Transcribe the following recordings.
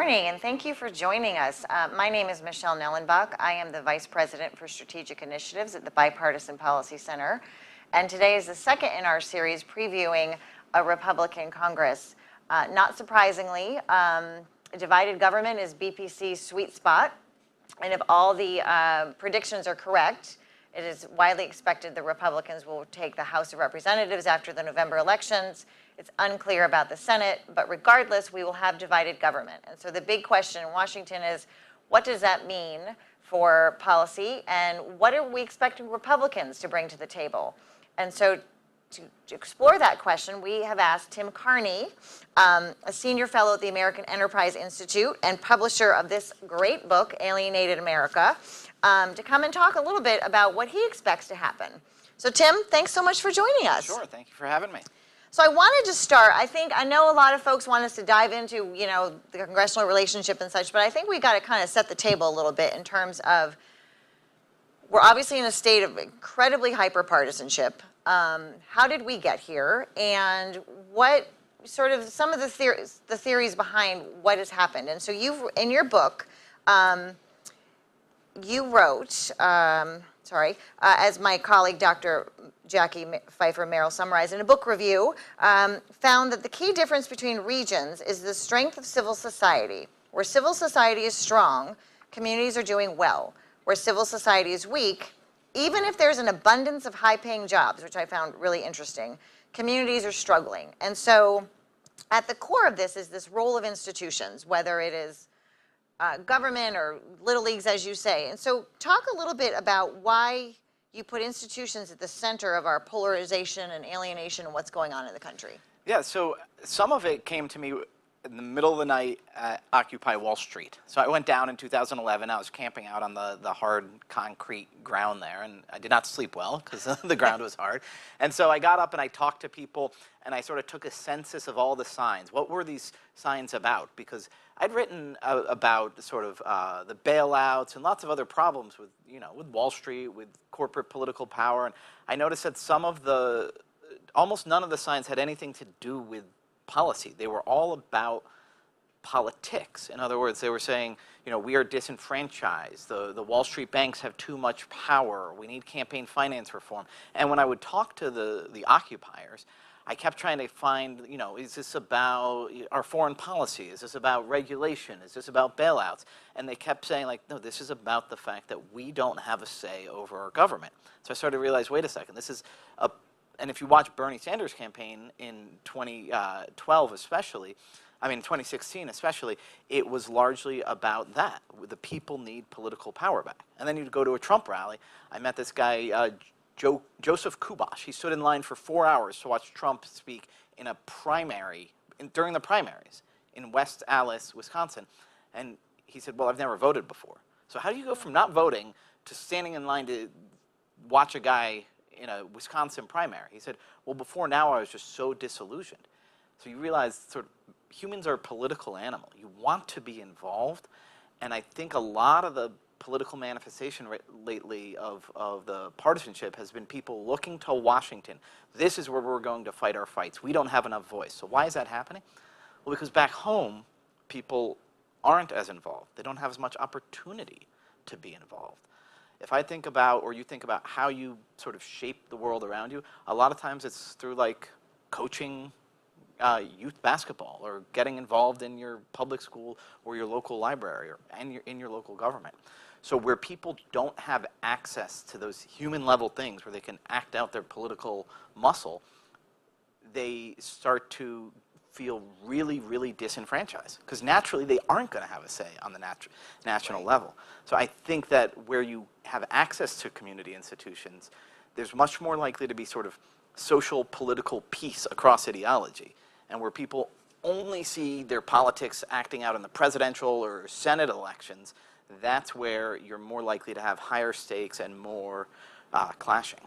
morning, and thank you for joining us. My name is Michelle Nellenbach. I am the Vice President for Strategic Initiatives at the Bipartisan Policy Center, and today is the second in our series previewing a Republican Congress. Not surprisingly, divided government is BPC's sweet spot, and if all the predictions are correct, it is widely expected the Republicans will take the House of Representatives after the November elections. It's unclear about the Senate, but regardless, we will have divided government. And so the big question in Washington is, what does that mean for policy, and what are we expecting Republicans to bring to the table? And so to explore that question, we have asked Tim Carney, a senior fellow at the American Enterprise Institute and publisher of this great book, Alienated America, to come and talk a little bit about what he expects to happen. So Tim, thanks so much for joining us. Sure, thank you for having me. So I wanted to start, I know a lot of folks want us to dive into, the congressional relationship and such, but I think we got to kind of set the table a little bit in terms of, we're obviously in a state of incredibly hyper-partisanship. How did we get here, and what sort of some of the theories behind what has happened? And so in your book, you wrote, as my colleague Dr. Jackie Pfeiffer Merrill summarized in a book review, found that the key difference between regions is the strength of civil society. Where civil society is strong, communities are doing well. Where civil society is weak, even if there's an abundance of high-paying jobs, which I found really interesting, communities are struggling. And so at the core of this is this role of institutions, whether it is government or little leagues, as you say. And so talk a little bit about why you put institutions at the center of our polarization and alienation and what's going on in the country. Yeah, so some of it came to me in the middle of the night at Occupy Wall Street. So I went down in 2011. I was camping out on the hard concrete ground there, and I did not sleep well because the ground was hard. And so I got up and I talked to people, and I sort of took a census of all the signs. What were these signs about? Because I'd written about sort of the bailouts and lots of other problems with, with Wall Street, with corporate political power. And I noticed that almost none of the signs had anything to do with policy. They were all about politics. In other words, they were saying, we are disenfranchised. The Wall Street banks have too much power. We need campaign finance reform. And when I would talk to the occupiers, I kept trying to find, is this about our foreign policy? Is this about regulation? Is this about bailouts? And they kept saying, no, this is about the fact that we don't have a say over our government. So I started to realize, wait a second, and if you watch Bernie Sanders' campaign in 2012 especially, 2016 especially, it was largely about that. The people need political power back. And then you'd go to a Trump rally. I met this guy, Joseph Kubash. He stood in line for 4 hours to watch Trump speak in a primary, during the primaries in West Allis, Wisconsin. And he said, well, I've never voted before. So how do you go from not voting to standing in line to watch a guy in a Wisconsin primary? He said, well, before now I was just so disillusioned. So you realize sort of humans are a political animal. You want to be involved, and I think a lot of the political manifestation lately of the partisanship has been people looking to Washington. This is where we're going to fight our fights. We don't have enough voice. So why is that happening? Well, because back home, people aren't as involved. They don't have as much opportunity to be involved. If I think about, or you think about how you sort of shape the world around you, a lot of times it's through coaching youth basketball, or getting involved in your public school or your local library, and in your local government. So where people don't have access to those human level things where they can act out their political muscle, they start to feel really, really disenfranchised, because naturally they aren't going to have a say on the national level. So I think that where you have access to community institutions, there's much more likely to be sort of social political peace across ideology, and where people only see their politics acting out in the presidential or Senate elections, that's where you're more likely to have higher stakes and more clashing.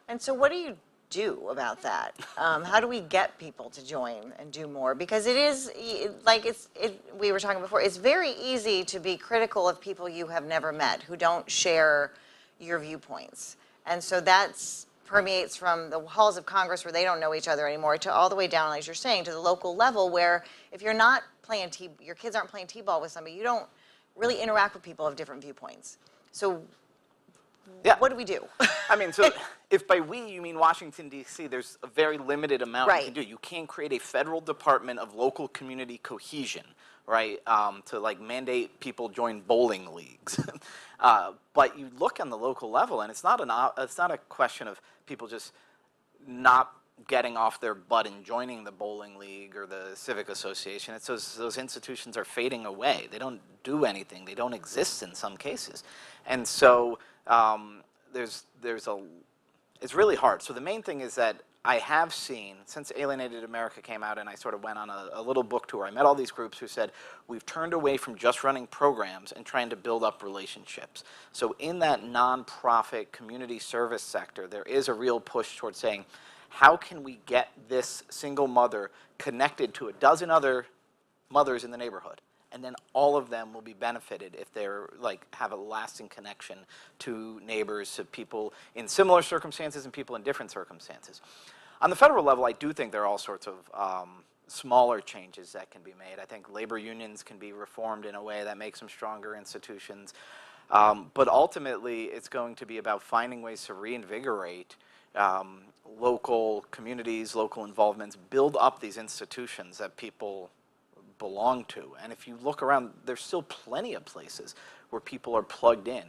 And so what do you do about that? How do we get people to join and do more? Because it is, we were talking before, it's very easy to be critical of people you have never met, who don't share your viewpoints. And so that's permeates from the halls of Congress where they don't know each other anymore to all the way down, as you're saying, to the local level where if you're not playing your kids aren't playing t-ball with somebody, you don't really interact with people of different viewpoints. So Yeah. what do we do? I mean, so if by we you mean Washington, D.C., there's a very limited amount you Right. can do. You can't create a federal department of local community cohesion, right, to like mandate people join bowling leagues. But you look on the local level, and it's not a question of people just not getting off their butt and joining the bowling league or the civic association. It's those institutions are fading away. They don't do anything. They don't exist in some cases. And so it's really hard. So the main thing is that I have seen, since Alienated America came out and I sort of went on a little book tour, I met all these groups who said, we've turned away from just running programs and trying to build up relationships. So in that nonprofit community service sector, there is a real push towards saying, how can we get this single mother connected to a dozen other mothers in the neighborhood? And then all of them will be benefited if they're like have a lasting connection to neighbors, to people in similar circumstances and people in different circumstances. On the federal level, I do think there are all sorts of smaller changes that can be made. I think labor unions can be reformed in a way that makes them stronger institutions. But ultimately, it's going to be about finding ways to reinvigorate local communities, local involvements, build up these institutions that people belong to. And if you look around, there's still plenty of places where people are plugged in.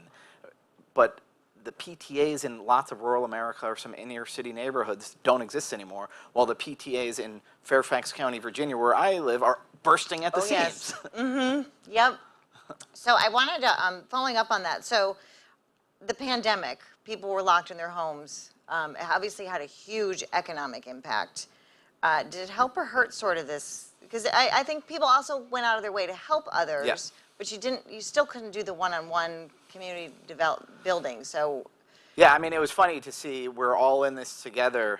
But the PTAs in lots of rural America or some inner city neighborhoods don't exist anymore, while the PTAs in Fairfax County, Virginia, where I live, are bursting at the seams. Yes. Mm-hmm. Yep. So I wanted to, following up on that, so the pandemic, people were locked in their homes. It obviously had a huge economic impact. Did it help or hurt sort of this? Because I think people also went out of their way to help others, Yes. but you still couldn't do the one-on-one community building. So Yeah, I mean, it was funny to see we're all in this together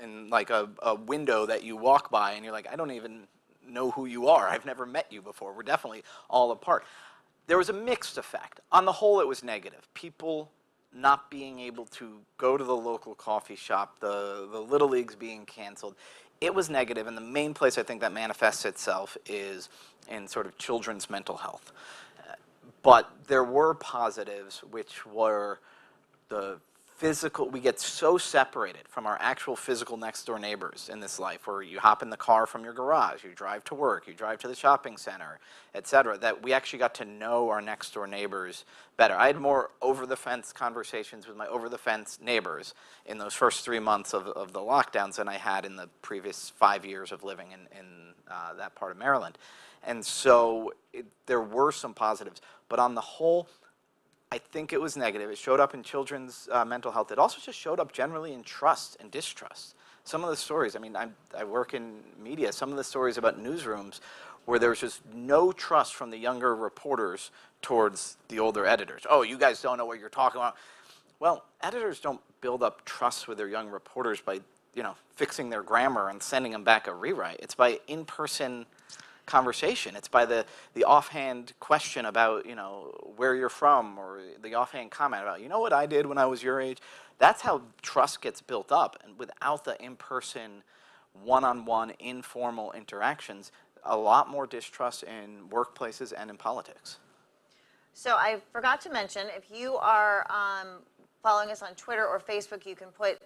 in like a window that you walk by and you're like, I don't even know who you are. I've never met you before. We're definitely all apart. There was a mixed effect. On the whole, it was negative. People not being able to go to the local coffee shop, the Little Leagues being canceled. It was negative, and the main place I think that manifests itself is in sort of children's mental health. But there were positives, which were the physical. We get so separated from our actual physical next door neighbors in this life, where you hop in the car from your garage, you drive to work, you drive to the shopping center, et cetera, that we actually got to know our next door neighbors better. I had more over-the-fence conversations with my over-the-fence neighbors in those first 3 months of the lockdowns than I had in the previous 5 years of living in that part of Maryland. And so there were some positives. But on the whole, I think it was negative. It showed up in children's mental health. It also just showed up generally in trust and distrust. Some of the stories, I mean, I work in media, some of the stories about newsrooms where there was just no trust from the younger reporters towards the older editors. Oh, you guys don't know what you're talking about. Well, editors don't build up trust with their young reporters by, fixing their grammar and sending them back a rewrite. It's by in-person conversation. It's by the offhand question about, where you're from, or the offhand comment about, what I did when I was your age. That's how trust gets built up. And without the in-person, one-on-one, informal interactions, a lot more distrust in workplaces and in politics. So I forgot to mention, if you are following us on Twitter or Facebook, you can put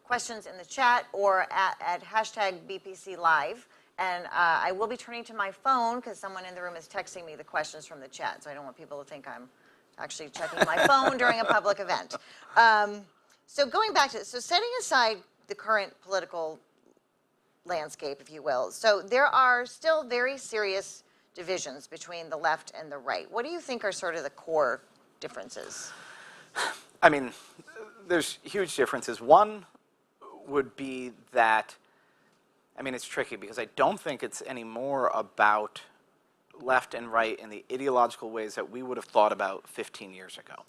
questions in the chat or at hashtag BPC Live. And I will be turning to my phone because someone in the room is texting me the questions from the chat. So I don't want people to think I'm actually checking my phone during a public event. So going back to this, so setting aside the current political landscape, if you will, so there are still very serious divisions between the left and the right. What do you think are sort of the core differences? I mean, there's huge differences. One would be that, I mean, it's tricky because I don't think it's any more about left and right in the ideological ways that we would have thought about 15 years ago.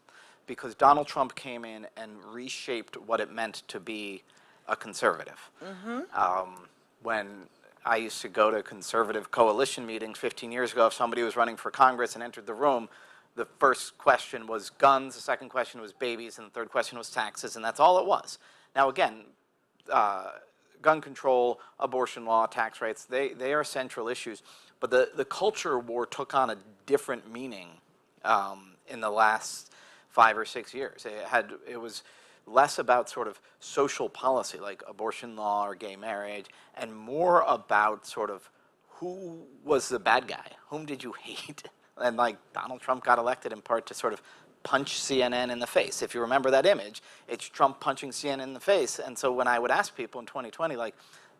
Because Donald Trump came in and reshaped what it meant to be a conservative. Mm-hmm. When I used to go to conservative coalition meetings 15 years ago, if somebody was running for Congress and entered the room, the first question was guns, the second question was babies, and the third question was taxes, and that's all it was. Now again, gun control, abortion law, tax rates, they are central issues. But the culture war took on a different meaning in the last 5 or 6 years. It was less about sort of social policy like abortion law or gay marriage, and more about sort of who was the bad guy, whom did you hate? And like Donald Trump got elected in part to sort of punch CNN in the face. If you remember that image, it's Trump punching CNN in the face. And so when I would ask people in 2020, like,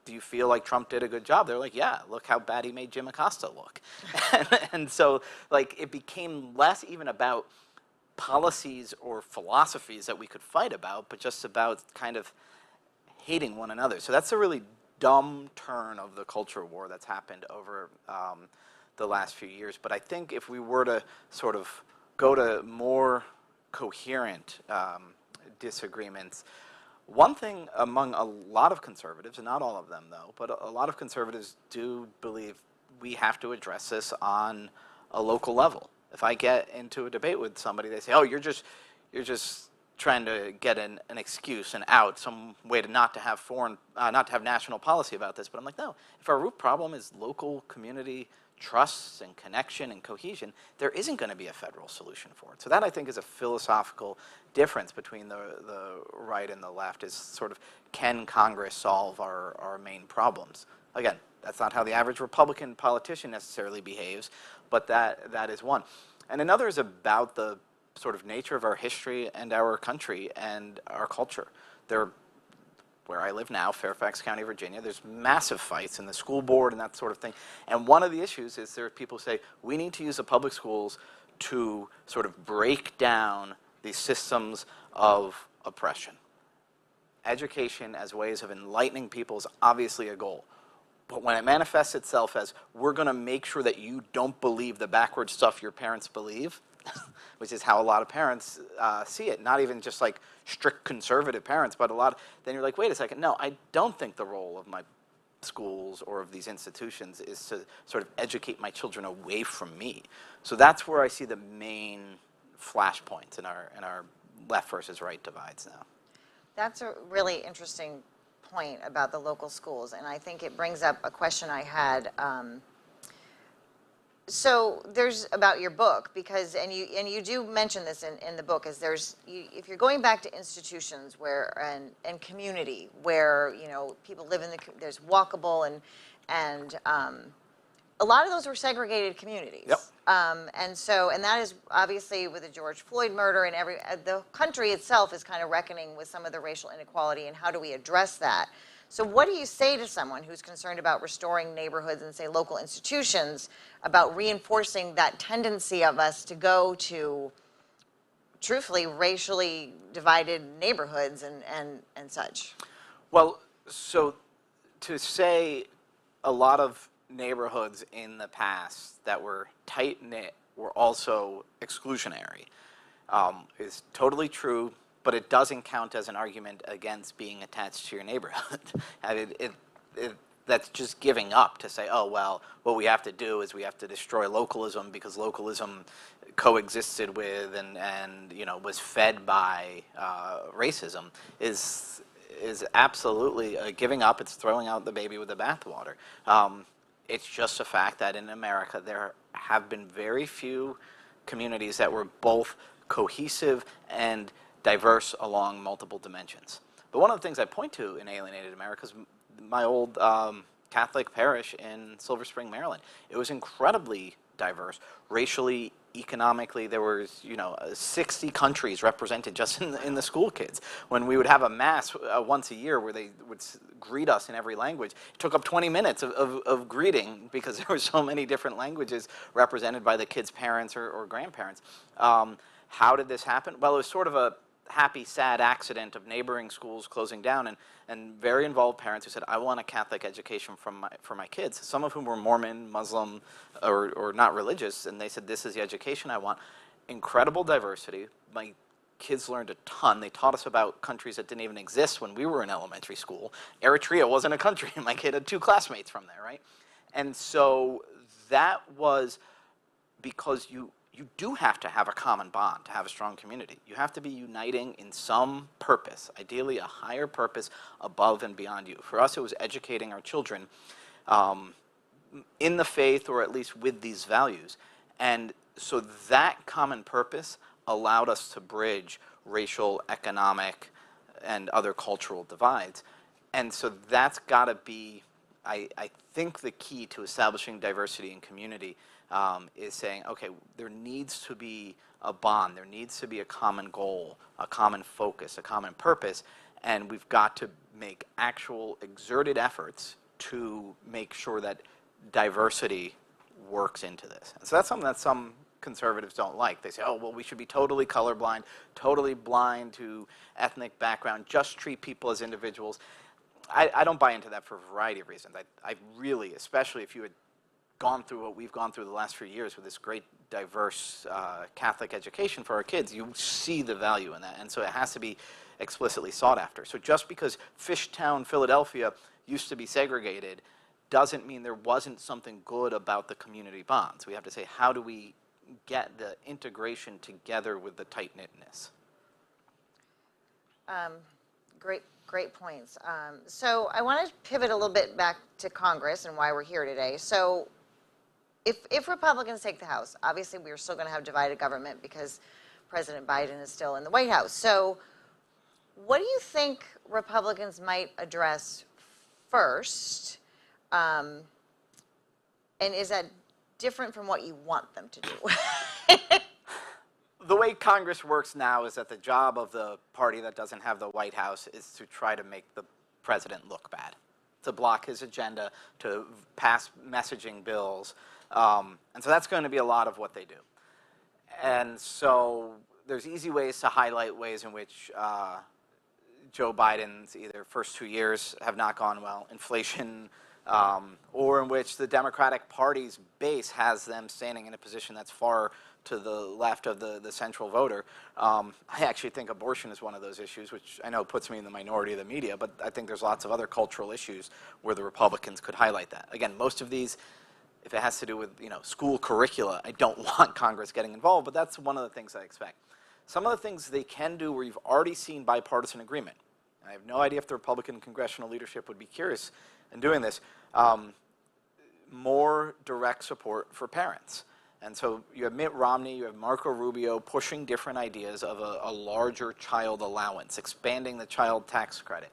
do you feel like Trump did a good job? They're like, yeah, look how bad he made Jim Acosta look. And so like it became less even about policies or philosophies that we could fight about, but just about kind of hating one another. So that's a really dumb turn of the culture war that's happened over the last few years. But I think if we were to sort of go to more coherent disagreements, one thing among a lot of conservatives, and not all of them though, but a lot of conservatives do believe we have to address this on a local level. If I get into a debate with somebody, they say, oh, you're just trying to get an excuse, an out, some way to not to have not to have national policy about this. But I'm like, no, if our root problem is local community trusts and connection and cohesion, there isn't going to be a federal solution for it. So that, I think, is a philosophical difference between the right and the left, is sort of, can Congress solve our main problems? Again, that's not how the average Republican politician necessarily behaves, but that is one. And another is about the sort of nature of our history and our country and our culture. Where I live now, Fairfax County, Virginia, there's massive fights in the school board and that sort of thing. And one of the issues is there are people who say, we need to use the public schools to sort of break down these systems of oppression. Education as ways of enlightening people is obviously a goal. But when it manifests itself as, we're going to make sure that you don't believe the backward stuff your parents believe, which is how a lot of parents see it, not even just like strict conservative parents, but then you're like, wait a second, no, I don't think the role of my schools or of these institutions is to sort of educate my children away from me. So that's where I see the main flashpoints in our left versus right divides now. That's a really interesting point about the local schools, and I think it brings up a question I had. So there's about your book, because and you do mention this in the book, is if you're going back to institutions where and community where people live in there's walkable and a lot of those were segregated communities. Yep. And that is obviously with the George Floyd murder, and the country itself is kind of reckoning with some of the racial inequality, and how do we address that? So what do you say to someone who's concerned about restoring neighborhoods and, say, local institutions, about reinforcing that tendency of us to go to, truthfully, racially divided neighborhoods and such? Well, so to say a lot of neighborhoods in the past that were tight-knit were also exclusionary is totally true, but it doesn't count as an argument against being attached to your neighborhood. I mean, that's just giving up to say, oh, well, what we have to do is we have to destroy localism because localism coexisted with and was fed by racism is absolutely giving up. It's throwing out the baby with the bathwater. It's just a fact that in America there have been very few communities that were both cohesive and diverse along multiple dimensions. But one of the things I point to in Alienated America is my old Catholic parish in Silver Spring, Maryland. It was incredibly diverse, racially, economically. There was 60 countries represented just in the school kids. When we would have a mass once a year where they would greet us in every language, it took up 20 minutes of greeting because there were so many different languages represented by the kids' parents or grandparents. How did this happen? Well, it was sort of a happy, sad accident of neighboring schools closing down and very involved parents who said, I want a Catholic education for my kids, some of whom were Mormon, Muslim, or not religious, and they said, this is the education I want. Incredible diversity. My kids learned a ton. They taught us about countries that didn't even exist when we were in elementary school. Eritrea wasn't a country. My kid had 2 classmates from there, right? And so that was because you do have to have a common bond to have a strong community. You have to be uniting in some purpose, ideally a higher purpose above and beyond you. For us, it was educating our children. in the faith, or at least with these values. And so that common purpose allowed us to bridge racial, economic, and other cultural divides. And so that's got to be, I think, the key to establishing diversity in community, is saying, okay, there needs to be a bond, there needs to be a common goal, a common focus, a common purpose, and we've got to make actual exerted efforts to make sure that diversity works into this. So that's something that some conservatives don't like. They say, oh, well, we should be totally colorblind, totally blind to ethnic background, just treat people as individuals. I don't buy into that for a variety of reasons. I really, especially if you had gone through what we've gone through the last few years with this great diverse Catholic education for our kids, you see the value in that. And so it has to be explicitly sought after. So just because Fishtown, Philadelphia used to be segregated doesn't mean there wasn't something good about the community bonds. We have to say, how do we get the integration together with the tight-knitness? Great points. So I want to pivot a little bit back to Congress and why we're here today. So if Republicans take the House, obviously we are still going to have divided government because President Biden is still in the White House. So what do you think Republicans might address first? And is that different from what you want them to do? The way Congress works now is that the job of the party that doesn't have the White House is to try to make the president look bad, to block his agenda, to pass messaging bills. And so that's going to be a lot of what they do. And so there's easy ways to highlight ways in which Joe Biden's either first 2 years have not gone well, inflation, or in which the Democratic Party's base has them standing in a position that's far to the left of the central voter. I actually think abortion is one of those issues, which I know puts me in the minority of the media, but I think there's lots of other cultural issues where the Republicans could highlight that. Again, most of these, if it has to do with school curricula, I don't want Congress getting involved, but that's one of the things I expect. Some of the things they can do where you've already seen bipartisan agreement, and I have no idea if the Republican congressional leadership would be curious in doing this, more direct support for parents. And so you have Mitt Romney, you have Marco Rubio pushing different ideas of a larger child allowance, expanding the child tax credit.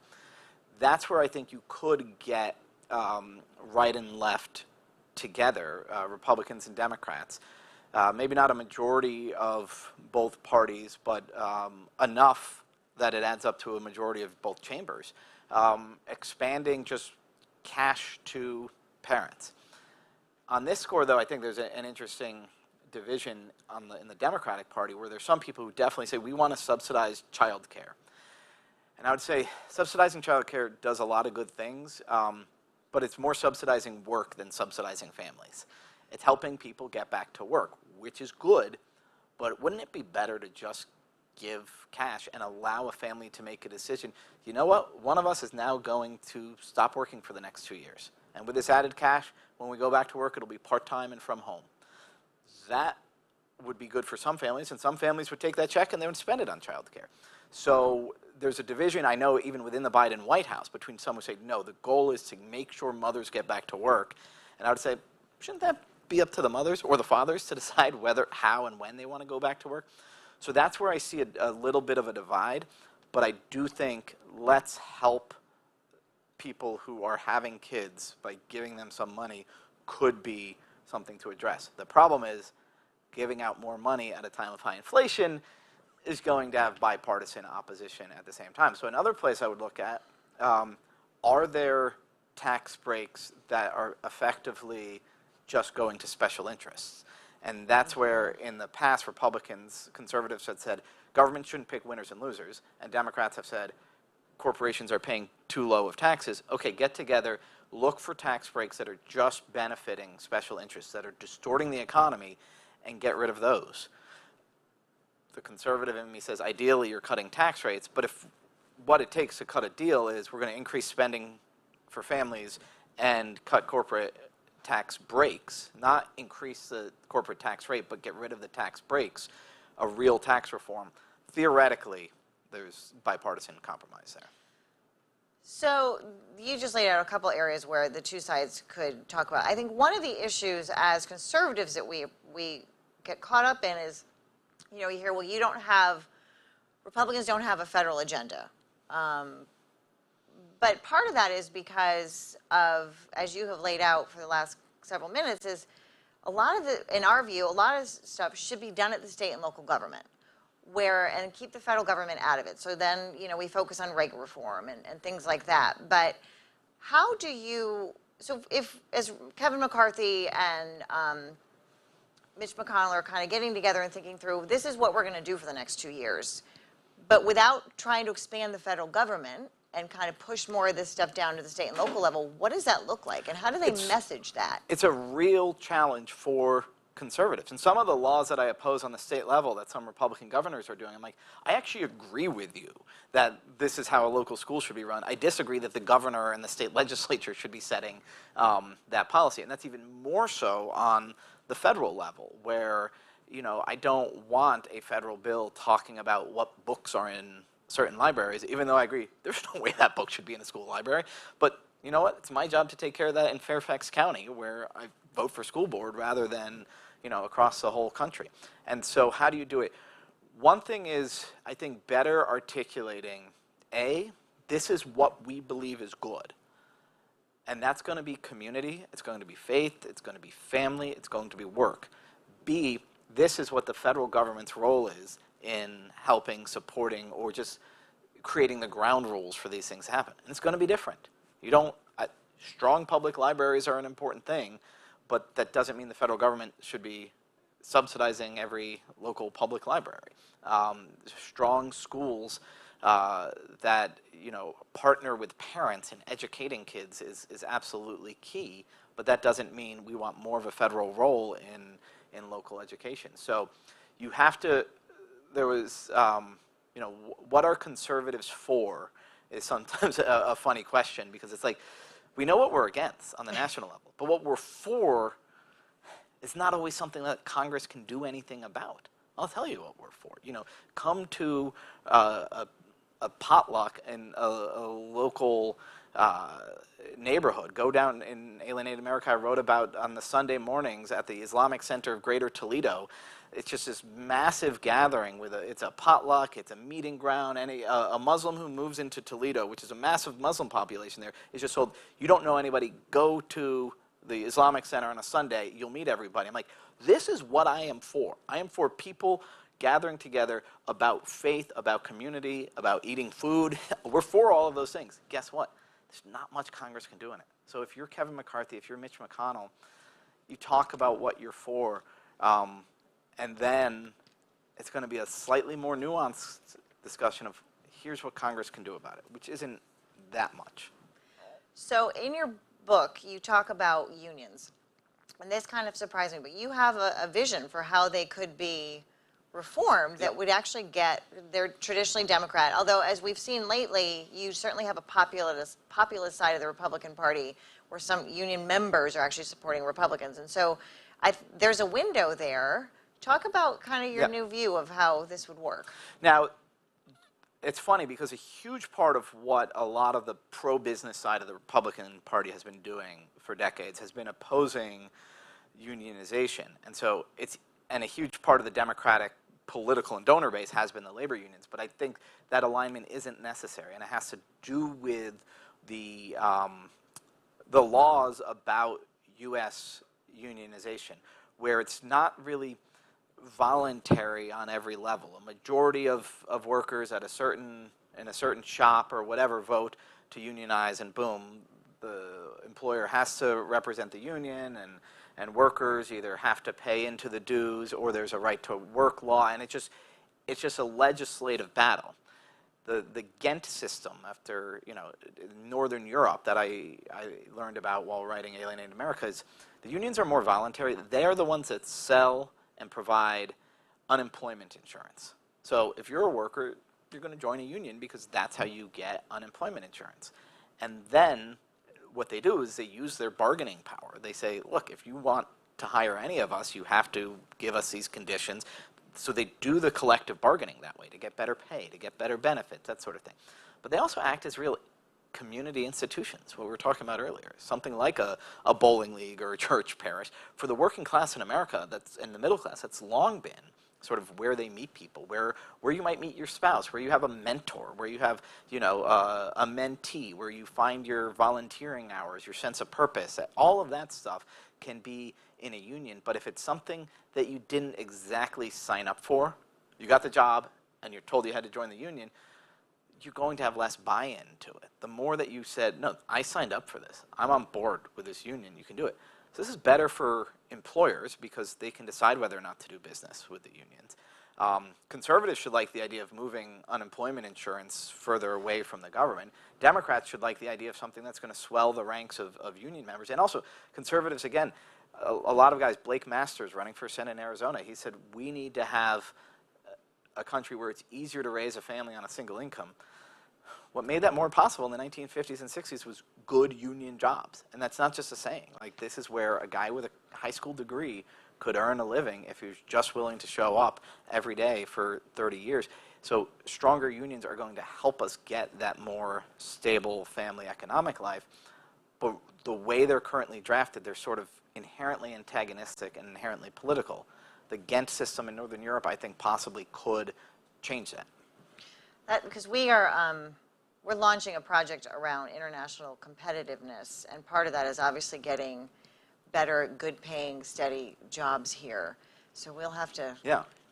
That's where I think you could get right and left together, Republicans and Democrats. Maybe not a majority of both parties, but enough that it adds up to a majority of both chambers. Expanding just cash to parents. On this score, though, I think there's an interesting division in the Democratic Party where there's some people who definitely say we want to subsidize child care. And I would say subsidizing child care does a lot of good things, but it's more subsidizing work than subsidizing families. It's helping people get back to work, which is good, but wouldn't it be better to just give cash and allow a family to make a decision? You know what? One of us is now going to stop working for the next 2 years. And with this added cash, when we go back to work, it'll be part-time and from home. That would be good for some families, and some families would take that check and they would spend it on child care. So there's a division, I know, even within the Biden White House, between some who say, no, the goal is to make sure mothers get back to work. And I would say, shouldn't that be up to the mothers or the fathers to decide whether, how, and when they want to go back to work? So that's where I see a little bit of a divide, but I do think let's help people who are having kids by giving them some money could be something to address. The problem is giving out more money at a time of high inflation is going to have bipartisan opposition at the same time. So another place I would look at, are there tax breaks that are effectively just going to special interests? And that's where in the past Republicans, conservatives had said government shouldn't pick winners and losers, and Democrats have said corporations are paying too low of taxes. Okay, get together, look for tax breaks that are just benefiting special interests, that are distorting the economy, and get rid of those. The conservative in me says ideally you're cutting tax rates, but if what it takes to cut a deal is we're going to increase spending for families and cut corporate tax breaks, not increase the corporate tax rate, but get rid of the tax breaks, a real tax reform, theoretically, there's bipartisan compromise there. So you just laid out a couple areas where the two sides could talk about. I think one of the issues as conservatives that we get caught up in is, you know, you hear, well, Republicans don't have a federal agenda. But part of that is because of, as you have laid out for the last several minutes, is a lot of in our view, a lot of stuff should be done at the state and local government, and keep the federal government out of it. So then, you know, we focus on reg reform and things like that. But how do you, so if, as Kevin McCarthy and Mitch McConnell are kind of getting together and thinking through, this is what we're going to do for the next 2 years, but without trying to expand the federal government and kind of push more of this stuff down to the state and local level, what does that look like? And how do they message that? It's a real challenge for conservatives. And some of the laws that I oppose on the state level that some Republican governors are doing, I'm like, I actually agree with you that this is how a local school should be run. I disagree that the governor and the state legislature should be setting that policy. And that's even more so on the federal level, where, you know, I don't want a federal bill talking about what books are in certain libraries, even though I agree there's no way that book should be in a school library. But you know what? It's my job to take care of that in Fairfax County, where I vote for school board rather than, you know, across the whole country. And so how do you do it? One thing is, I think, better articulating, this is what we believe is good. And that's going to be community, it's going to be faith, it's going to be family, it's going to be work. B, this is what the federal government's role is in helping, supporting, or just creating the ground rules for these things to happen. And it's going to be different. You don't, strong public libraries are an important thing, but that doesn't mean the federal government should be subsidizing every local public library. Strong schools that, you know, partner with parents in educating kids is absolutely key, but that doesn't mean we want more of a federal role in local education. So you have to, there was, you know, what are conservatives for is sometimes a funny question, because it's like, we know what we're against on the national level, but what we're for is not always something that Congress can do anything about. I'll tell you what we're for. You know, come to a potluck in a local neighborhood. Go down in Alienated America, I wrote about on the Sunday mornings at the Islamic Center of Greater Toledo. It's just this massive gathering with it's a potluck, it's a meeting ground, and a Muslim who moves into Toledo, which is a massive Muslim population there, is just told, you don't know anybody, go to the Islamic Center on a Sunday, you'll meet everybody. I'm like, this is what I am for. I am for people gathering together about faith, about community, about eating food. We're for all of those things. Guess what? There's not much Congress can do in it. So if you're Kevin McCarthy, if you're Mitch McConnell, you talk about what you're for, and then it's going to be a slightly more nuanced discussion of here's what Congress can do about it, which isn't that much. So in your book, you talk about unions. And this kind of surprised me, but you have a vision for how they could be reformed that would actually they're traditionally Democrat, although as we've seen lately, you certainly have a populist side of the Republican Party where some union members are actually supporting Republicans. And so there's a window there. Talk about kind of your new view of how this would work. Now, it's funny because a huge part of what a lot of the pro-business side of the Republican Party has been doing for decades has been opposing unionization. And so and a huge part of the Democratic political and donor base has been the labor unions. But I think that alignment isn't necessary, and it has to do with the laws about U.S. unionization, where it's not really voluntary on every level. A majority of workers in a certain shop or whatever vote to unionize, and boom, the employer has to represent the union, and workers either have to pay into the dues or there's a right to work law, and it's just a legislative battle. The Ghent system, after, you know, Northern Europe, that I learned about while writing Alienated America, is the unions are more voluntary. They are the ones that sell and provide unemployment insurance. So if you're a worker, you're going to join a union because that's how you get unemployment insurance. And then what they do is they use their bargaining power. They say, look, if you want to hire any of us, you have to give us these conditions. So they do the collective bargaining that way to get better pay, to get better benefits, that sort of thing. But they also act as real community institutions, what we were talking about earlier, something like a bowling league or a church parish. For the working class in America, that's in the middle class, that's long been sort of where they meet people, where you might meet your spouse, where you have a mentor, where you have, a mentee, where you find your volunteering hours, your sense of purpose. All of that stuff can be in a union, but if it's something that you didn't exactly sign up for, you got the job and you're told you had to join the union, you're going to have less buy-in to it. The more that you said, no, I signed up for this, I'm on board with this union, you can do it. So this is better for employers because they can decide whether or not to do business with the unions. Conservatives should like the idea of moving unemployment insurance further away from the government. Democrats should like the idea of something that's going to swell the ranks of union members. And also, conservatives, again, a lot of guys, Blake Masters running for Senate in Arizona, he said, we need to have a country where it's easier to raise a family on a single income. What made that more possible in the 1950s and 60s was good union jobs. And that's not just a saying. Like, this is where a guy with a high school degree could earn a living if he was just willing to show up every day for 30 years. So stronger unions are going to help us get that more stable family economic life. But the way they're currently drafted, they're sort of inherently antagonistic and inherently political. The Ghent system in Northern Europe, I think, possibly could change that. Because we're launching a project around international competitiveness, and part of that is obviously getting better, good-paying, steady jobs here. So we'll have to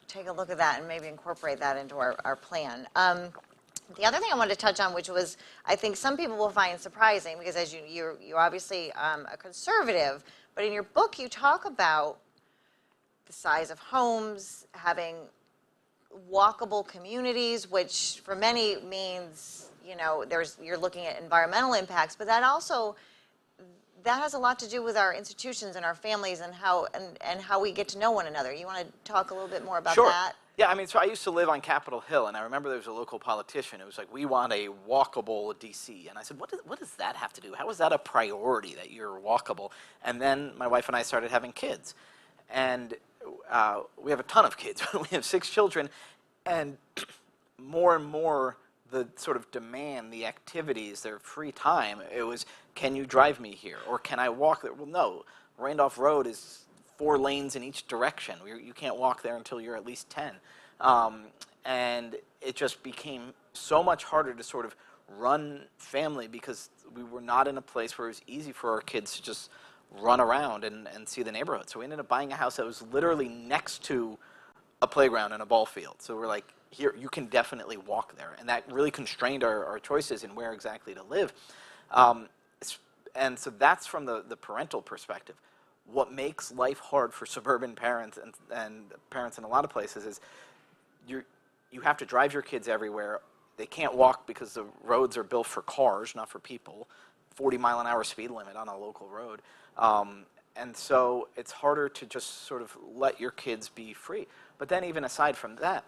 take a look at that and maybe incorporate that into our plan. The other thing I wanted to touch on, which was, I think some people will find surprising, because as you're obviously a conservative, but in your book you talk about the size of homes, having walkable communities, which for many means, you're looking at environmental impacts, but that has a lot to do with our institutions and our families and how we get to know one another. You want to talk a little bit more about that? Yeah, I mean, so I used to live on Capitol Hill, and I remember there was a local politician. It was like, we want a walkable D.C. And I said, what does that have to do? How is that a priority, that you're walkable? And then my wife and I started having kids. And we have a ton of kids. We have 6 children. And more the sort of demand, the activities, their free time, it was, can you drive me here? Or can I walk there? Well, no. Randolph Road is 4 lanes in each direction. You can't walk there until you're at least 10. And it just became so much harder to sort of run family because we were not in a place where it was easy for our kids to just run around and see the neighborhood. So we ended up buying a house that was literally next to a playground and a ball field. So we're like, here, you can definitely walk there. And that really constrained our choices in where exactly to live. And so that's from the parental perspective. What makes life hard for suburban parents and parents in a lot of places is you have to drive your kids everywhere. They can't walk because the roads are built for cars, not for people. 40-mile-an-hour speed limit on a local road. And so it's harder to just sort of let your kids be free. But then even aside from that,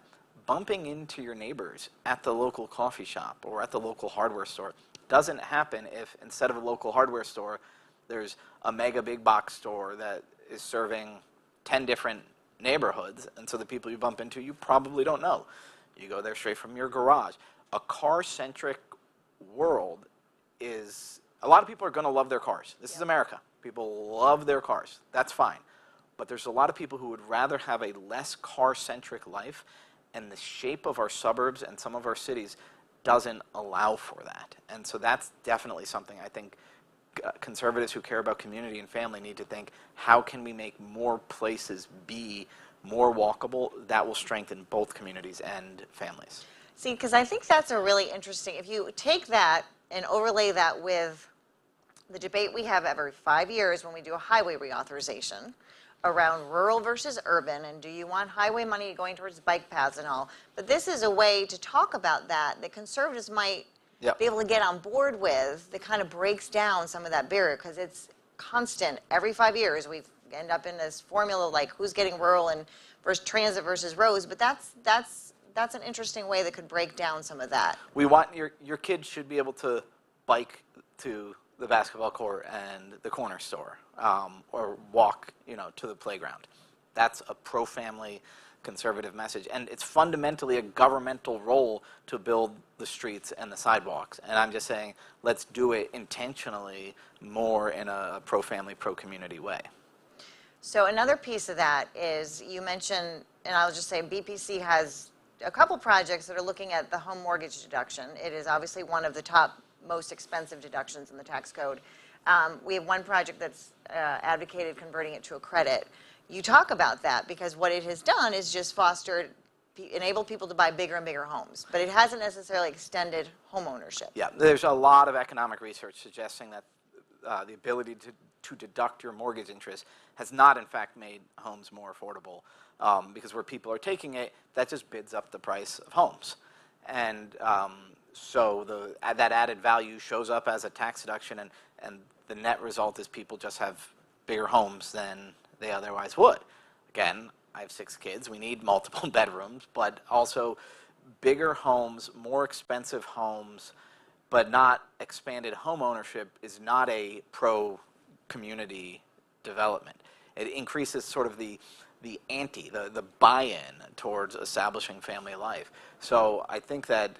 bumping into your neighbors at the local coffee shop or at the local hardware store doesn't happen if instead of a local hardware store, there's a mega big box store that is serving 10 different neighborhoods. And so the people you bump into, you probably don't know. You go there straight from your garage. A car-centric world is, a lot of people are going to love their cars. This is America. People love their cars. That's fine. But there's a lot of people who would rather have a less car-centric life, and the shape of our suburbs and some of our cities doesn't allow for that. And so that's definitely something I think conservatives who care about community and family need to think, how can we make more places be more walkable? That will strengthen both communities and families. See, because I think that's a really interesting, if you take that and overlay that with the debate we have every 5 years when we do a highway reauthorization around rural versus urban, and do you want highway money going towards bike paths and all, but this is a way to talk about that conservatives might be able to get on board with, that kind of breaks down some of that barrier, because it's constant. Every 5 years we end up in this formula like who's getting rural and versus transit versus roads, but that's an interesting way that could break down some of that. We want your kids should be able to bike to the basketball court and the corner store, or walk, to the playground. That's a pro-family. conservative message. And it's fundamentally a governmental role to build the streets and the sidewalks. And I'm just saying, let's do it intentionally more in a pro-family, pro-community way. So another piece of that is you mentioned, and I'll just say BPC has a couple projects that are looking at the home mortgage deduction. It is obviously one of the top most expensive deductions in the tax code. We have one project that's advocated converting it to a credit. You talk about that because what it has done is just enabled people to buy bigger and bigger homes, but it hasn't necessarily extended home ownership. Yeah, there's a lot of economic research suggesting that the ability to deduct your mortgage interest has not, in fact, made homes more affordable because where people are taking it, that just bids up the price of homes. And so that added value shows up as a tax deduction, and the net result is people just have bigger homes than they otherwise would. Again, I have 6 kids. We need multiple bedrooms, but also bigger homes, more expensive homes, but not expanded home ownership is not a pro-community development. It increases sort of the ante, the buy-in towards establishing family life. So I think that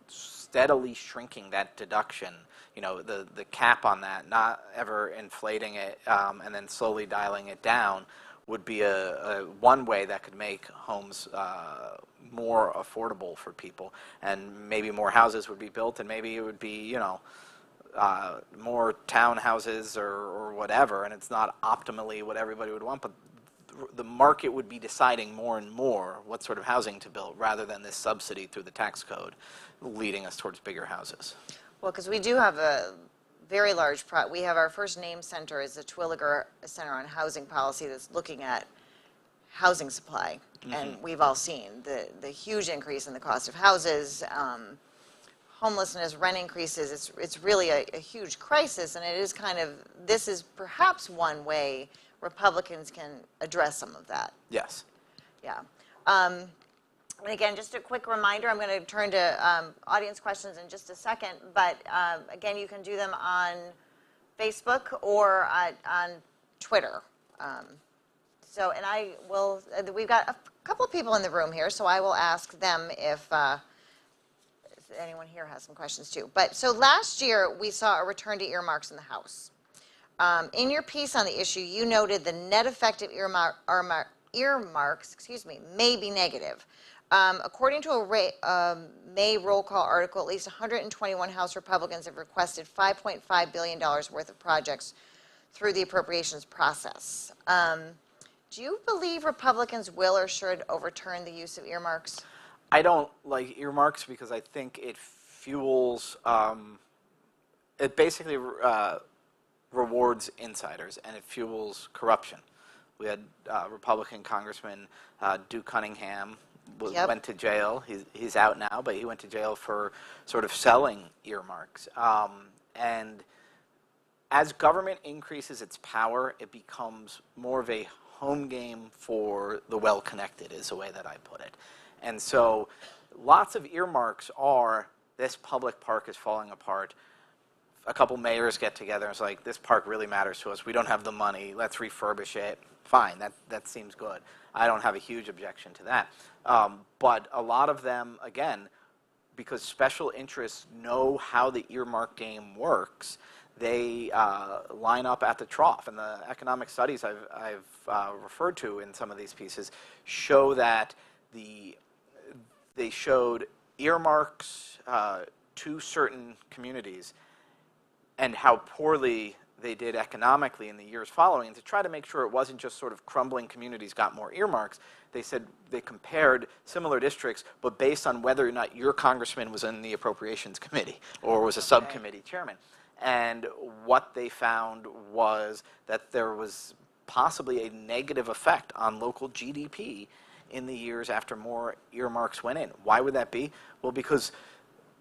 steadily shrinking that deduction, you know, the cap on that, not ever inflating it and then slowly dialing it down, would be a one way that could make homes more affordable for people, and maybe more houses would be built, and maybe it would be, you know, more townhouses or whatever, and it's not optimally what everybody would want, but the market would be deciding more and more what sort of housing to build rather than this subsidy through the tax code leading us towards bigger houses. Well, because we do have a very large we have our first name center is the Twilliger Center on Housing Policy that's looking at housing supply. And we've all seen the huge increase in the cost of houses, homelessness, rent increases. It's really a huge crisis, and it is kind of, this is perhaps one way Republicans can address some of that. Yes. Yeah. And again, just a quick reminder, I'm going to turn to audience questions in just a second, but again, you can do them on Facebook or on Twitter. So, and I will, we've got a couple of people in the room here, so I will ask them if anyone here has some questions too. But so last year, we saw a return to earmarks in the House. In your piece on the issue, you noted the net effective earmarks, may be negative. According to a May roll call article, at least 121 House Republicans have requested $5.5 billion worth of projects through the appropriations process. Do you believe Republicans will or should overturn the use of earmarks? I don't like earmarks because I think it fuels, it basically rewards insiders, and it fuels corruption. We had Republican Congressman Duke Cunningham went to jail. He's out now, but he went to jail for sort of selling earmarks. And as government increases its power, it becomes more of a home game for the well-connected, is the way that I put it. And so lots of earmarks are, this public park is falling apart. A couple mayors get together and it's like, this park really matters to us. We don't have the money. Let's refurbish it. Fine, that seems good. I don't have a huge objection to that. But a lot of them, again, because special interests know how the earmark game works, they line up at the trough. And the economic studies I've referred to in some of these pieces show that they showed earmarks to certain communities and how poorly they did economically in the years following. And to try to make sure it wasn't just sort of crumbling communities got more earmarks, they said they compared similar districts, but based on whether or not your congressman was in the appropriations committee or was a subcommittee chairman. And what they found was that there was possibly a negative effect on local GDP in the years after more earmarks went in. Why would that be? Well, because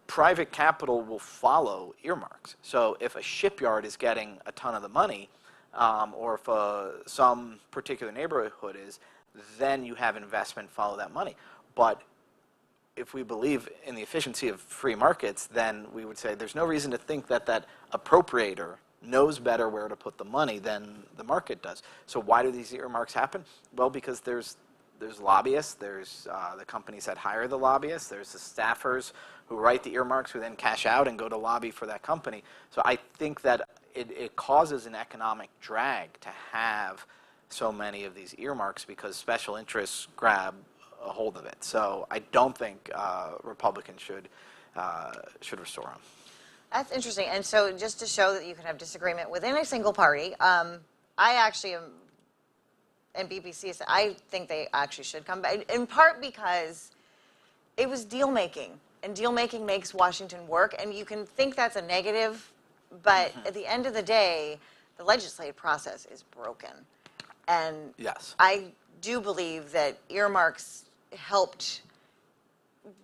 private capital will follow earmarks. So if a shipyard is getting a ton of the money, or if some particular neighborhood is, then you have investment follow that money. But if we believe in the efficiency of free markets, then we would say there's no reason to think that that appropriator knows better where to put the money than the market does. So why do these earmarks happen? Well, because there's there's lobbyists, there's the companies that hire the lobbyists, there's the staffers who write the earmarks who then cash out and go to lobby for that company. So I think that it causes an economic drag to have so many of these earmarks because special interests grab a hold of it. So I don't think Republicans should restore them. That's interesting. And so just to show that you can have disagreement within a single party, I actually am, and BBC, I think they actually should come back, in part because it was deal making, and deal making makes Washington work, and you can think that's a negative, but at the end of the day, the legislative process is broken. And yes, I do believe that earmarks helped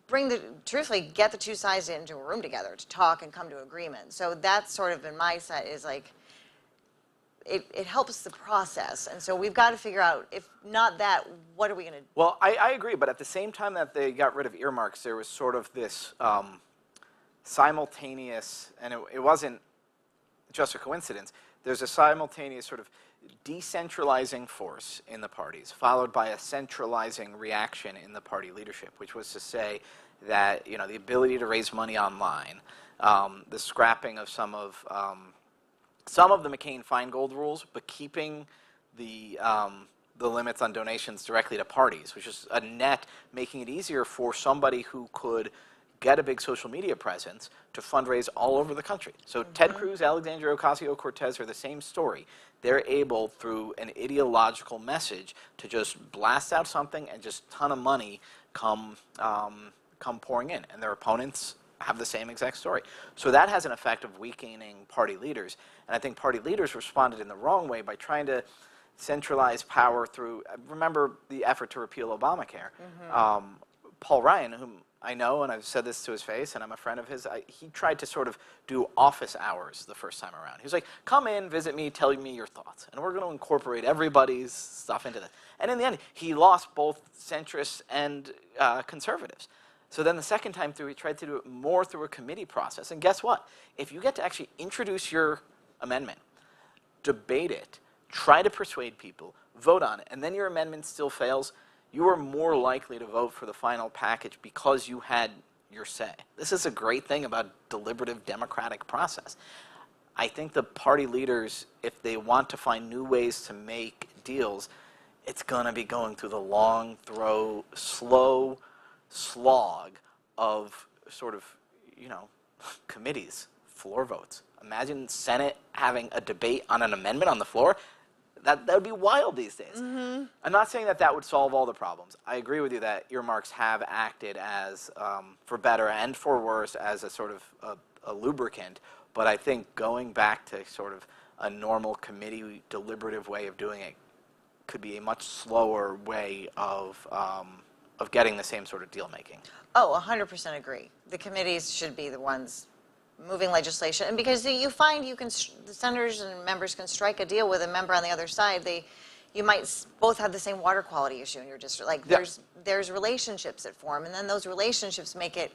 truthfully get the two sides into a room together to talk and come to agreement. So that's sort of been my set, is like, it helps the process. And so we've got to figure out, if not that, what are we going to do? Well, I agree, but at the same time that they got rid of earmarks, there was sort of this simultaneous, and it wasn't just a coincidence, there's a simultaneous sort of decentralizing force in the parties, followed by a centralizing reaction in the party leadership, which was to say that, you know, the ability to raise money online, the scrapping of some of the McCain-Feingold rules, but keeping the limits on donations directly to parties, which is a net making it easier for somebody who could get a big social media presence to fundraise all over the country. So Ted Cruz, Alexandria Ocasio-Cortez are the same story. They're able, through an ideological message, to just blast out something and just a ton of money come pouring in. And their opponents have the same exact story. So that has an effect of weakening party leaders. And I think party leaders responded in the wrong way by trying to centralize power through, remember the effort to repeal Obamacare. Paul Ryan, whom I know, and I've said this to his face, and I'm a friend of his, he tried to sort of do office hours the first time around. He was like, come in, visit me, tell me your thoughts, and we're going to incorporate everybody's stuff into this. And in the end, he lost both centrists and conservatives. So then the second time through, he tried to do it more through a committee process. And guess what? If you get to actually introduce your amendment, debate it, try to persuade people, vote on it, and then your amendment still fails, you are more likely to vote for the final package because you had your say. This is a great thing about deliberative democratic process. I think the party leaders, if they want to find new ways to make deals, it's going to be going through the long, slow slog of sort of, you know, committees, floor votes. Imagine Senate having a debate on an amendment on the floor. That would be wild these days. I'm not saying that would solve all the problems. I agree with you that earmarks have acted as, for better and for worse, as a sort of a lubricant. But I think going back to sort of a normal committee deliberative way of doing it could be a much slower way of getting the same sort of deal making. Oh, 100% agree. The committees should be the ones moving legislation, and because you find the senators and members can strike a deal with a member on the other side, you might both have the same water quality issue in your district. Like there's relationships that form, and then those relationships make it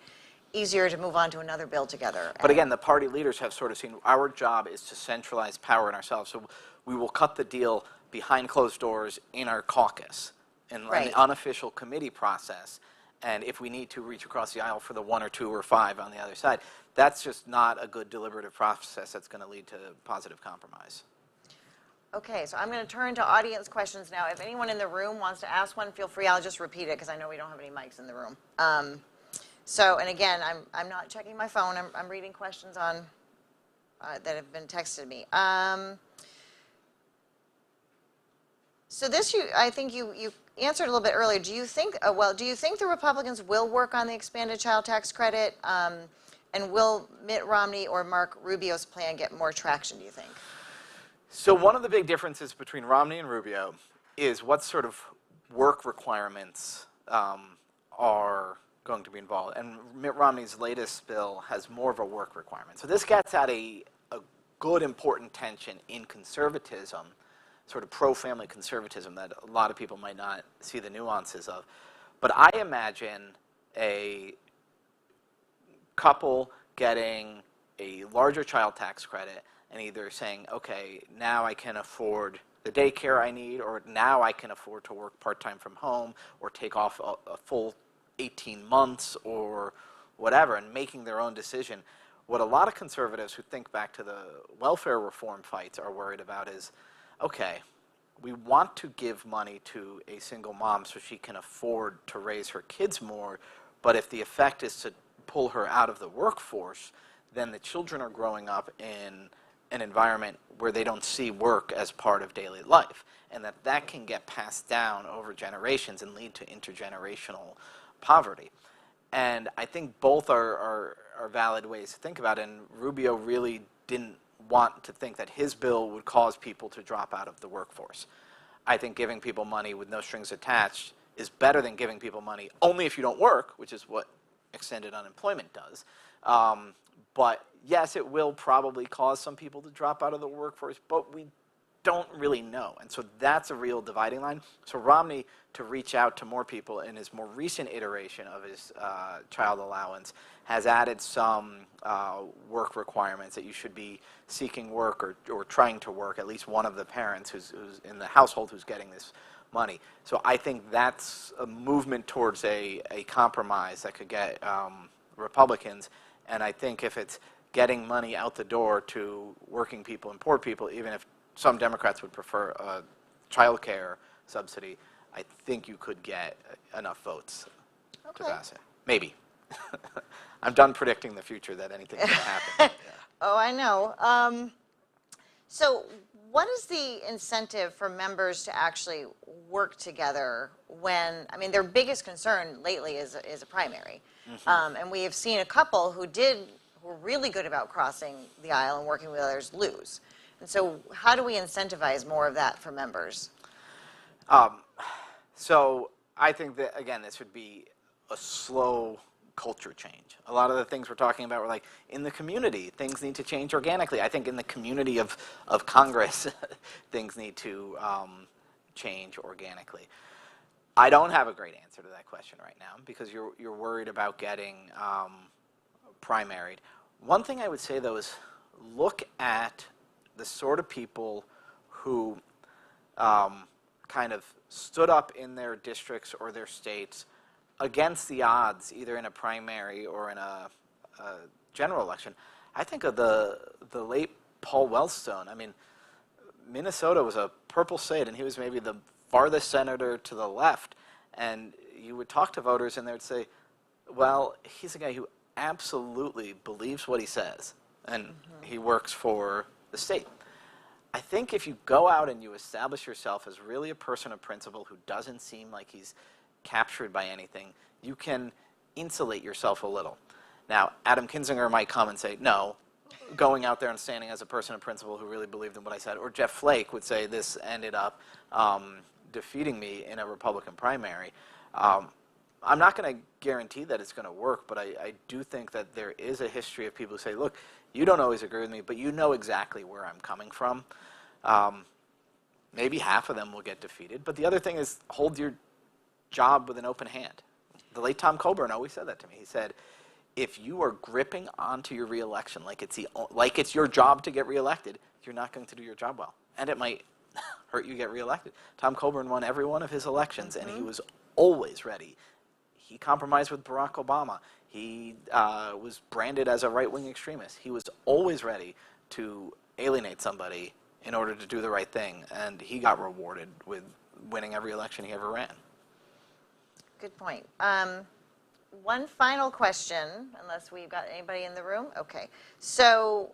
easier to move on to another bill together. But again, the party leaders have sort of seen our job is to centralize power in ourselves. So we will cut the deal behind closed doors in our caucus, in an unofficial committee process. And if we need to reach across the aisle for the 1 or 2 or 5 on the other side, that's just not a good deliberative process that's going to lead to positive compromise. Okay, so I'm going to turn to audience questions now. If anyone in the room wants to ask one, feel free. I'll just repeat it because I know we don't have any mics in the room. And again, I'm not checking my phone. I'm reading questions on that have been texted to me. So this, I think you answered a little bit earlier. Do you think, do you think the Republicans will work on the expanded child tax credit? And will Mitt Romney or Mark Rubio's plan get more traction, do you think? So one of the big differences between Romney and Rubio is what sort of work requirements are going to be involved. And Mitt Romney's latest bill has more of a work requirement. So this gets at a good, important tension in conservatism, sort of pro-family conservatism that a lot of people might not see the nuances of. But I imagine a couple getting a larger child tax credit and either saying, okay, now I can afford the daycare I need, or now I can afford to work part-time from home, or take off a full 18 months, or whatever, and making their own decision. What a lot of conservatives who think back to the welfare reform fights are worried about is, okay, we want to give money to a single mom so she can afford to raise her kids more, but if the effect is to pull her out of the workforce, then the children are growing up in an environment where they don't see work as part of daily life, and that can get passed down over generations and lead to intergenerational poverty. And I think both are valid ways to think about it, and Rubio really didn't want to think that his bill would cause people to drop out of the workforce. I think giving people money with no strings attached is better than giving people money only if you don't work, which is what extended unemployment does. But yes, it will probably cause some people to drop out of the workforce, but we don't really know. And so that's a real dividing line. So Romney, to reach out to more people in his more recent iteration of his child allowance, has added some work requirements that you should be seeking work or trying to work, at least one of the parents who's in the household who's getting this money. So I think that's a movement towards a compromise that could get Republicans. And I think if it's getting money out the door to working people and poor people, even if some Democrats would prefer a child care subsidy, I think you could get enough votes to pass it. Maybe. I'm done predicting the future that anything can happen. Yeah. Oh, I know. So what is the incentive for members to actually work together when, I mean, their biggest concern lately is a primary. Mm-hmm. And we have seen a couple who were really good about crossing the aisle and working with others lose. And so how do we incentivize more of that for members? So I think that, again, this would be a slow culture change. A lot of the things we're talking about were like, in the community, things need to change organically. I think in the community of Congress, things need to change organically. I don't have a great answer to that question right now because you're worried about getting primaried. One thing I would say, though, is look at the sort of people who kind of stood up in their districts or their states against the odds, either in a primary or in a general election. I think of the late Paul Wellstone. I mean, Minnesota was a purple state, and he was maybe the farthest senator to the left. And you would talk to voters, and they would say, well, he's a guy who absolutely believes what he says, and he works for the state. I think if you go out and you establish yourself as really a person of principle who doesn't seem like he's captured by anything, you can insulate yourself a little. Now, Adam Kinzinger might come and say, no, going out there and standing as a person of principle who really believed in what I said, or Jeff Flake would say this ended up defeating me in a Republican primary. I'm not going to guarantee that it's going to work, but I do think that there is a history of people who say, look, you don't always agree with me, but you know exactly where I'm coming from. Maybe half of them will get defeated, but the other thing is hold your job with an open hand. The late Tom Coburn always said that to me. He said, if you are gripping onto your reelection like it's your job to get reelected, you're not going to do your job well. And it might hurt you get reelected. Tom Coburn won every one of his elections, and he was always ready. He compromised with Barack Obama. He was branded as a right-wing extremist. He was always ready to alienate somebody in order to do the right thing, and he got rewarded with winning every election he ever ran. Good point. One final question, unless we've got anybody in the room. Okay. So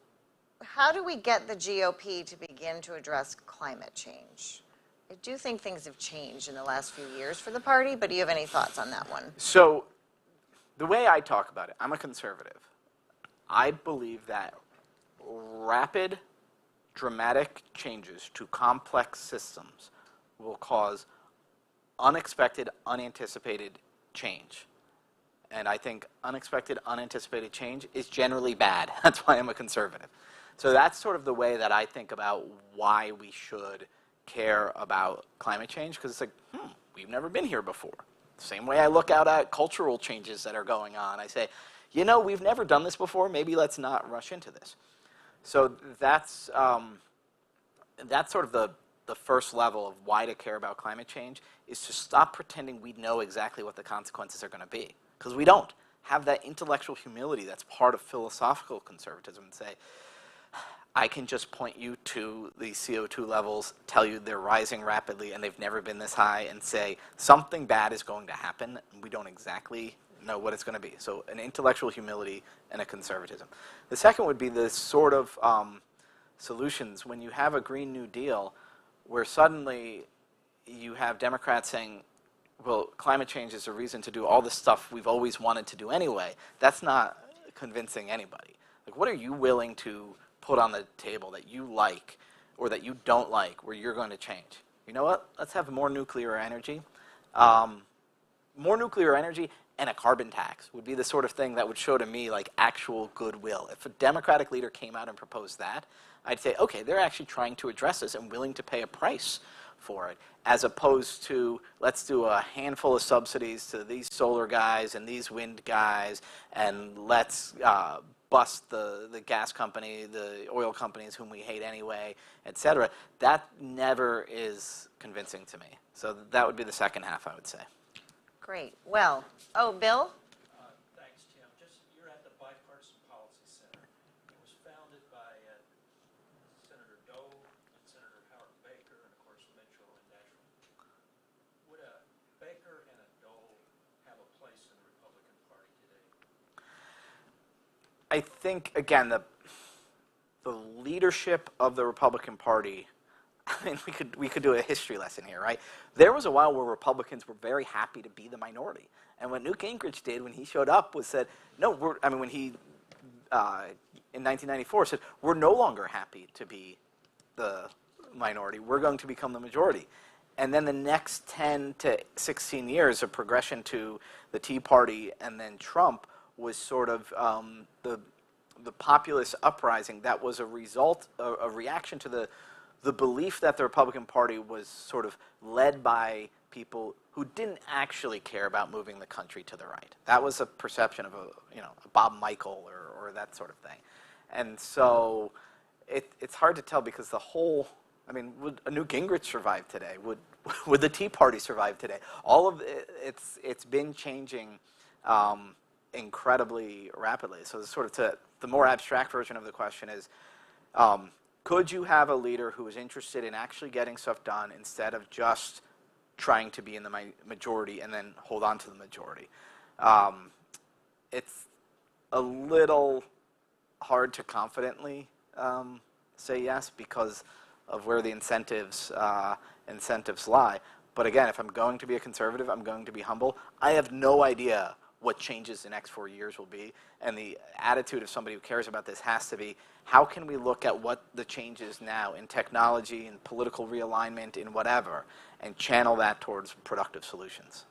how do we get the GOP to begin to address climate change? I do think things have changed in the last few years for the party, but do you have any thoughts on that one? So the way I talk about it, I'm a conservative. I believe that rapid, dramatic changes to complex systems will cause unexpected, unanticipated change. And I think unexpected, unanticipated change is generally bad. That's why I'm a conservative. So that's sort of the way that I think about why we should care about climate change, because it's like, we've never been here before. Same way I look out at cultural changes that are going on. I say, we've never done this before. Maybe let's not rush into this. So that's sort of the first level of why to care about climate change, is to stop pretending we know exactly what the consequences are going to be, because we don't. Have that intellectual humility that's part of philosophical conservatism and say, I can just point you to the CO2 levels, tell you they're rising rapidly and they've never been this high, and say something bad is going to happen. We don't exactly know what it's going to be. So an intellectual humility and a conservatism. The second would be the sort of solutions when you have a Green New Deal where suddenly you have Democrats saying, well, climate change is a reason to do all the stuff we've always wanted to do anyway. That's not convincing anybody. Like, what are you willing to put on the table that you like or that you don't like where you're going to change? You know what? Let's have more nuclear energy. More nuclear energy and a carbon tax would be the sort of thing that would show to me like actual goodwill. If a Democratic leader came out and proposed that, I'd say, okay, they're actually trying to address this and willing to pay a price for it, as opposed to let's do a handful of subsidies to these solar guys and these wind guys, and let's bust the gas company, the oil companies whom we hate anyway, et cetera. That never is convincing to me. So that would be the second half, I would say. Great. Well, Bill? Thanks, Tim. You're at the Bipartisan Policy Center. It was founded by Senator Doe and Senator Howard Baker, and of course Mitchell and Daschle. Would a Baker and a Doe have a place in the Republican Party today? I think, again, the leadership of the Republican Party, I mean, we could do a history lesson here, right? There was a while where Republicans were very happy to be the minority. And what Newt Gingrich did when he showed up was said, no, when he, in 1994, said, we're no longer happy to be the minority. We're going to become the majority. And then the next 10 to 16 years of progression to the Tea Party and then Trump was sort of the populist uprising that was a result, a reaction to the belief that the Republican Party was sort of led by people who didn't actually care about moving the country to the right. That was a perception of a Bob Michael or that sort of thing. And so it's hard to tell because would a Newt Gingrich survive today? Would the Tea Party survive today? All of it's been changing incredibly rapidly. So sort of the more abstract version of the question is, could you have a leader who is interested in actually getting stuff done instead of just trying to be in the majority and then hold on to the majority? It's a little hard to confidently say yes because of where the incentives lie. But again, if I'm going to be a conservative, I'm going to be humble. I have no idea what changes the next 4 years will be. And the attitude of somebody who cares about this has to be, how can we look at what the change is now in technology, in political realignment, in whatever, and channel that towards productive solutions?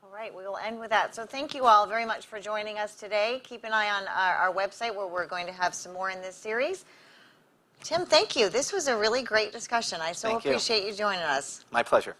All right, we will end with that. So thank you all very much for joining us today. Keep an eye on our website where we're going to have some more in this series. Tim, thank you. This was a really great discussion. I so appreciate you joining us. My pleasure.